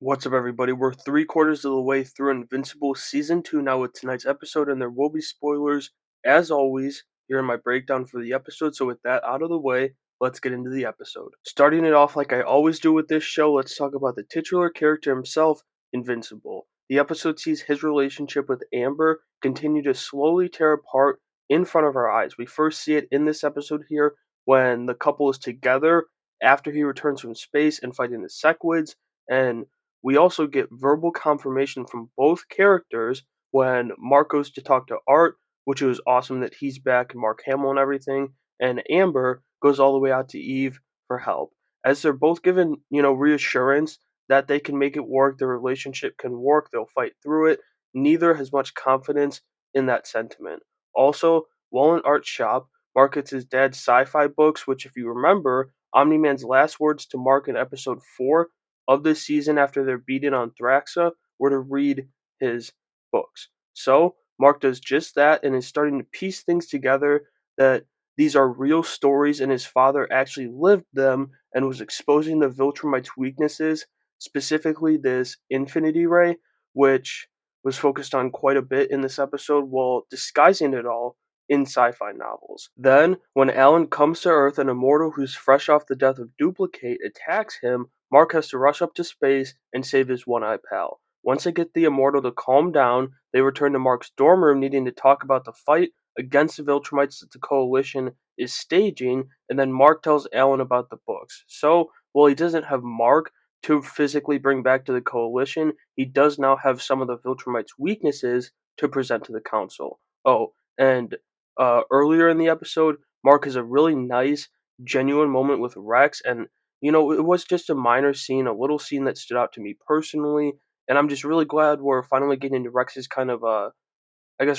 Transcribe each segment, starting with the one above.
What's up, everybody? We're three-quarters of the way through Invincible Season 2 now with tonight's episode, and there will be spoilers, as always, here in my breakdown for the episode. So with that out of the way, let's get into the episode. Starting it off like I always do with this show, let's talk about the titular character himself, Invincible. The episode sees his relationship with Amber continue to slowly tear apart in front of our eyes. We first see it in this episode here when the couple is together after he returns from space and fighting the Sequids, and we also get verbal confirmation from both characters when Mark goes to talk to Art, which was awesome that he's back and Mark Hamill and everything, and Amber goes all the way out to Eve for help. As they're both given, reassurance that they can make it work, their relationship can work, they'll fight through it. Neither has much confidence in that sentiment. Also, while in Art's shop, Mark gets his dad's sci-fi books, which, if you remember, Omni-Man's last words to Mark in episode 4 of this season after they're beaten on Thraxa were to read his books. So Mark does just that and is starting to piece things together that these are real stories and his father actually lived them and was exposing the Viltrumite's weaknesses, specifically this Infinity Ray, which was focused on quite a bit in this episode while disguising it all in sci-fi novels. Then, when Alan comes to Earth, an immortal who's fresh off the death of Duplicate attacks him. Mark has to rush up to space and save his one-eye pal. Once they get the immortal to calm down, they return to Mark's dorm room needing to talk about the fight against the Viltrumites that the Coalition is staging, and then Mark tells Alan about the books. So, while he doesn't have Mark to physically bring back to the Coalition, he does now have some of the Viltrumites' weaknesses to present to the Council. Oh, and earlier in the episode, Mark has a really nice, genuine moment with Rex, and it was just a minor scene, a little scene that stood out to me personally, and I'm just really glad we're finally getting into Rex's kind of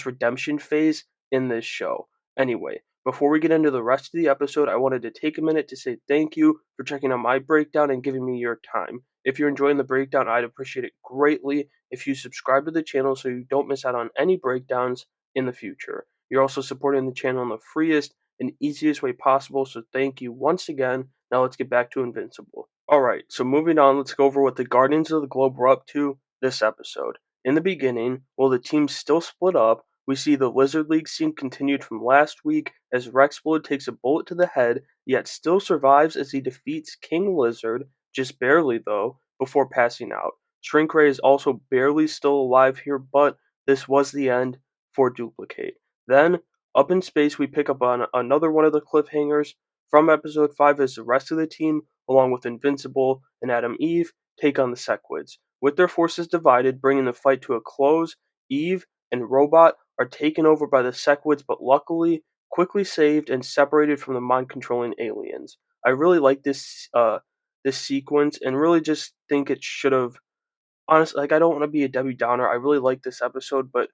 redemption phase in this show. Anyway, before we get into the rest of the episode, I wanted to take a minute to say thank you for checking out my breakdown and giving me your time. If you're enjoying the breakdown, I'd appreciate it greatly if you subscribe to the channel so you don't miss out on any breakdowns in the future. You're also supporting the channel in the freest and easiest way possible, so thank you once again. Now let's get back to Invincible. Alright, so moving on, let's go over what the Guardians of the Globe were up to this episode. In the beginning, while the team's still split up, we see the Lizard League scene continued from last week as Rexblade takes a bullet to the head, yet still survives as he defeats King Lizard, just barely though, before passing out. Shrink Ray is also barely still alive here, but this was the end for Duplicate. Then, up in space, we pick up on another one of the cliffhangers from episode 5 as the rest of the team, along with Invincible and Adam Eve, take on the Sequids. With their forces divided, bringing the fight to a close, Eve and Robot are taken over by the Sequids, but luckily quickly saved and separated from the mind-controlling aliens. I really like this sequence, and really just think it should have. Honestly, like, I don't want to be a Debbie Downer. I really like this episode, but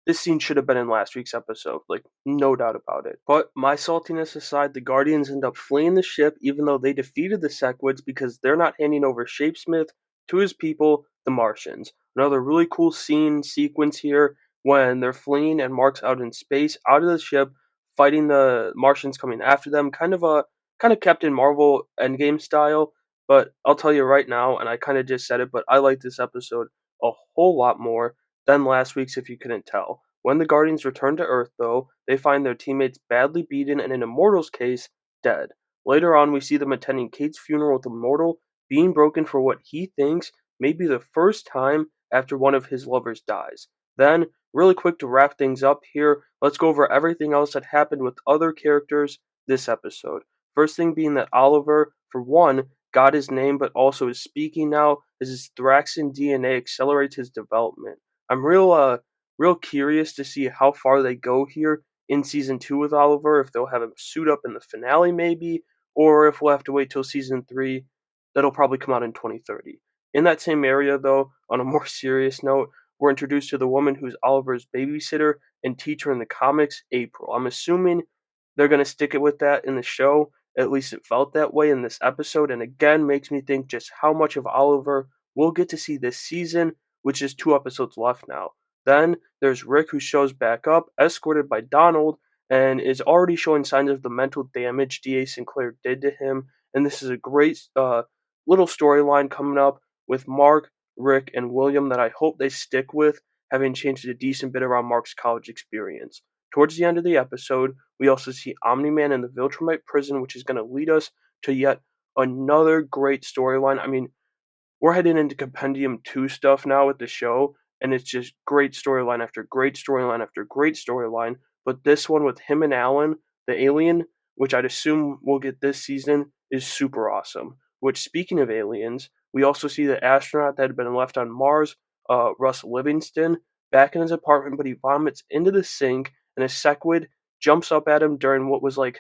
this scene should have been in last week's episode, like, no doubt about it. But my saltiness aside, the Guardians end up fleeing the ship even though they defeated the Sequids because they're not handing over Shapesmith to his people, the Martians. Another really cool scene sequence here when they're fleeing and Mark's out in space, out of the ship, fighting the Martians coming after them, kind of Captain Marvel Endgame style. But I'll tell you right now, and I kind of just said it, but I like this episode a whole lot more than last week's if you couldn't tell. When the Guardians return to Earth, though, they find their teammates badly beaten and, in Immortal's case, dead. Later on, we see them attending Kate's funeral with Immortal being broken for what he thinks may be the first time after one of his lovers dies. Then, really quick to wrap things up here, let's go over everything else that happened with other characters this episode. First thing being that Oliver, for one, got his name but also is speaking now as his Thraxan DNA accelerates his development. I'm real curious to see how far they go here in season 2 with Oliver, if they'll have him suit up in the finale maybe, or if we'll have to wait till season 3. That'll probably come out in 2030. In that same area though, on a more serious note, we're introduced to the woman who's Oliver's babysitter and teacher in the comics, April. I'm assuming they're going to stick it with that in the show. At least it felt that way in this episode, and again makes me think just how much of Oliver we'll get to see this season, which is 2 episodes left now. Then there's Rick, who shows back up, escorted by Donald, and is already showing signs of the mental damage D.A. Sinclair did to him. And this is a great little storyline coming up with Mark, Rick, and William that I hope they stick with, having changed a decent bit around Mark's college experience. Towards the end of the episode, we also see Omni-Man in the Viltrumite prison, which is going to lead us to yet another great storyline. I mean, we're heading into Compendium 2 stuff now with the show, and it's just great storyline after great storyline after great storyline. But this one with him and Alan, the alien, which I'd assume we'll get this season, is super awesome. Which, speaking of aliens, we also see the astronaut that had been left on Mars, Russ Livingston, back in his apartment, but he vomits into the sink, and a sequid jumps up at him during what was like,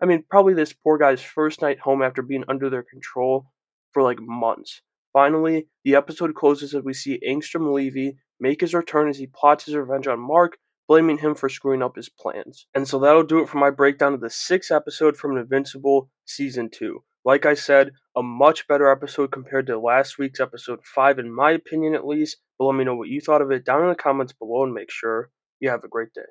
I mean, probably this poor guy's first night home after being under their control for like months. Finally, the episode closes as we see Angstrom Levy make his return as he plots his revenge on Mark, blaming him for screwing up his plans. And so that'll do it for my breakdown of the 6th episode from Invincible Season 2. Like I said, a much better episode compared to last week's episode 5, in my opinion at least. But let me know what you thought of it down in the comments below, and make sure you have a great day.